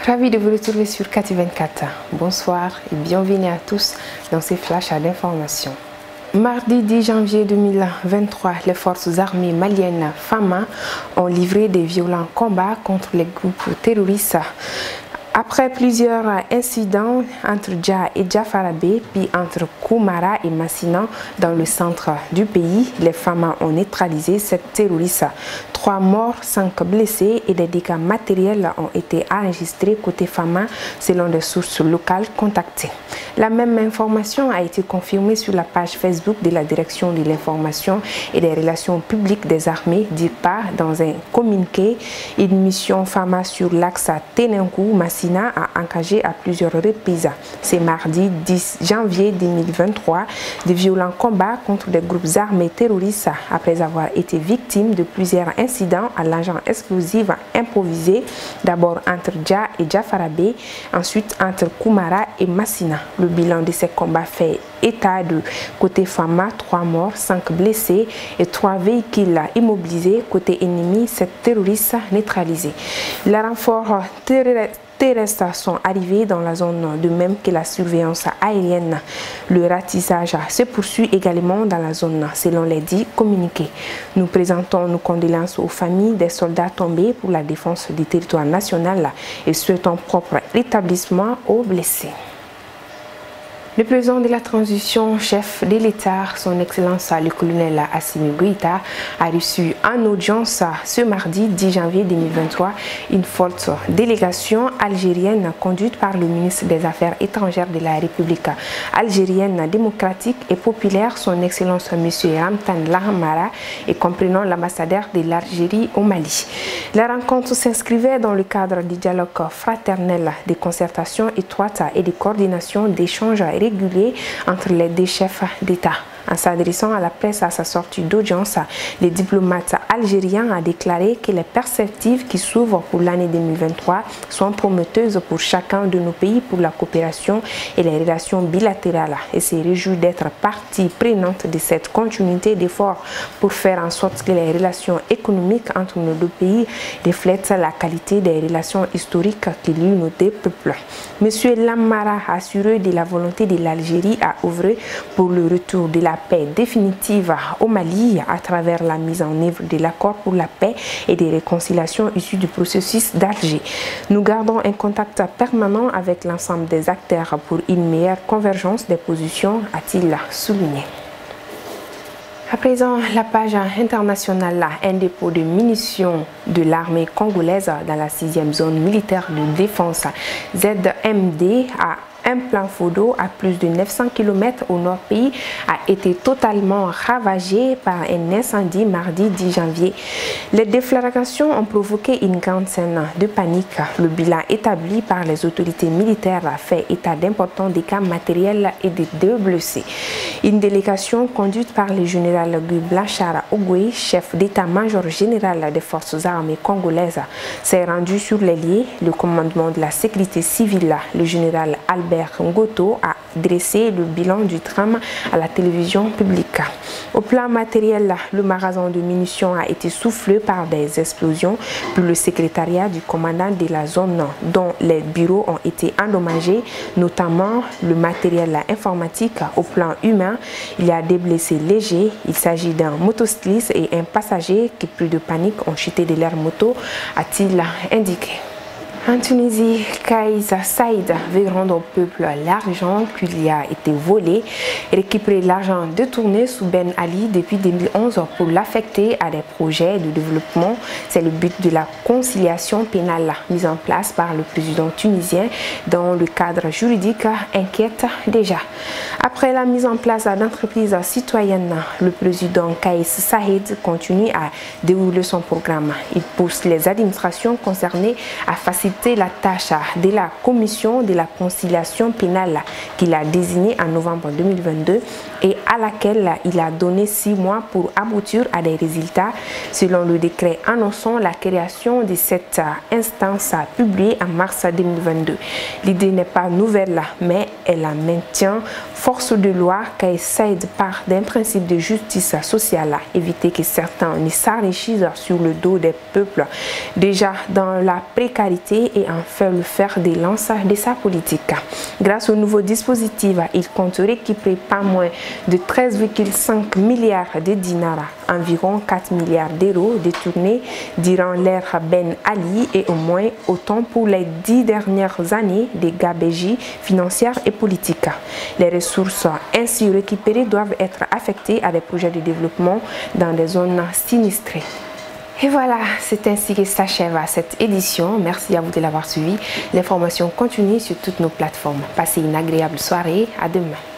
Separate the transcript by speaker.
Speaker 1: Ravi de vous retrouver sur KT24. Bonsoir et bienvenue à tous dans ces flashs d'information. Mardi 10 janvier 2023, les forces armées maliennes FAMA ont livré des violents combats contre les groupes terroristes. Après plusieurs incidents entre Dja et Djafarabé, puis entre Koumara et Massina dans le centre du pays, les FAMA ont neutralisé cette terroriste. 3 morts, 5 blessés et des dégâts matériels ont été enregistrés côté FAMA selon des sources locales contactées. La même information a été confirmée sur la page Facebook de la Direction de l'information et des relations publiques des armées, DIRPA, dans un communiqué. Une mission FAMA sur l'axe Ténenkou-Massina a engagé à plusieurs reprises. C'est mardi 10 janvier 2023, de violents combats contre des groupes armés terroristes après avoir été victimes de plusieurs incidents à l'agent explosif improvisé, d'abord entre Dja et Djafarabé, ensuite entre Koumara et Massina. Le bilan de ces combats fait état de côté FAMA, 3 morts, 5 blessés et 3 véhicules immobilisés. Côté ennemi, 7 terroristes neutralisés. Les renforts terrestres sont arrivés dans la zone, de même que la surveillance aérienne. Le ratissage se poursuit également dans la zone, selon les dits communiqués. Nous présentons nos condoléances aux familles des soldats tombés pour la défense du territoire national et souhaitons propre rétablissement aux blessés. Le président de la transition, chef de l'État, son Excellence le colonel Assimi Goïta, a reçu en audience ce mardi 10 janvier 2023 une forte délégation algérienne conduite par le ministre des Affaires étrangères de la République algérienne démocratique et populaire, son Excellence M. Ramtan Lahamara, et comprenant l'ambassadeur de l'Algérie au Mali. La rencontre s'inscrivait dans le cadre du dialogue fraternel, de concertation étroite et de coordination d'échanges régulier entre les deux chefs d'État. En s'adressant à la presse à sa sortie d'audience, le diplomate algérien a déclaré que les perspectives qui s'ouvrent pour l'année 2023 sont prometteuses pour chacun de nos pays pour la coopération et les relations bilatérales et se réjouit d'être partie prenante de cette continuité d'efforts pour faire en sorte que les relations économiques entre nos deux pays reflètent la qualité des relations historiques qui lient nos deux peuples. Monsieur Lamara a assuré de la volonté de l'Algérie à œuvrer pour le retour de la paix définitive au Mali à travers la mise en œuvre de l'accord pour la paix et des réconciliations issues du processus d'Alger. Nous gardons un contact permanent avec l'ensemble des acteurs pour une meilleure convergence des positions, a-t-il souligné. À présent, la page internationale, un dépôt de munitions de l'armée congolaise dans la 6e zone militaire de défense ZMD à un plan Fodo à plus de 900 km au nord-pays a été totalement ravagé par un incendie mardi 10 janvier. Les déflagrations ont provoqué une grande scène de panique. Le bilan établi par les autorités militaires a fait état d'importants dégâts matériels et de 2 blessés. Une délégation conduite par le général Guy Blanchard Ogoy, chef d'état-major général des forces armées congolaises, s'est rendue sur les lieux. Le commandement de la sécurité civile, le général Albert Ngoto, a dressé le bilan du drame à la télévision publique. Au plan matériel, le magasin de munitions a été soufflé par des explosions, puis le secrétariat du commandant de la zone dont les bureaux ont été endommagés, notamment le matériel informatique. Au plan humain, il y a des blessés légers. Il s'agit d'un motocycliste et un passager qui, pris de panique, ont chuté de leur moto, a-t-il indiqué. En Tunisie, Kais Saïd veut rendre au peuple l'argent qui lui a été volé, récupérer l'argent détourné sous Ben Ali depuis 2011 pour l'affecter à des projets de développement. C'est le but de la conciliation pénale mise en place par le président tunisien dont le cadre juridique inquiète déjà. Après la mise en place d'entreprises citoyennes, le président Kais Saïd continue à dérouler son programme. Il pousse les administrations concernées à faciliter la tâche de la commission de la conciliation pénale qu'il a désignée en novembre 2022 et à laquelle il a donné 6 mois pour aboutir à des résultats, selon le décret annonçant la création de cette instance publiée en mars 2022. L'idée n'est pas nouvelle, mais elle la maintient force de loi qu'elle s'aide par d'un principe de justice sociale, éviter que certains ne s'enrichissent sur le dos des peuples déjà dans la précarité et en faire le fer de lance de sa politique. Grâce au nouveau dispositif, il compte récupérer pas moins de 13,5 milliards de dinars, environ 4 milliards d'euros détournés durant l'ère Ben Ali et au moins autant pour les 10 dernières années de gabegie financière et politique. Les ressources ainsi récupérées doivent être affectées à des projets de développement dans des zones sinistrées. Et voilà, c'est ainsi que s'achève cette édition. Merci à vous de l'avoir suivi. L'information continue sur toutes nos plateformes. Passez une agréable soirée. À demain.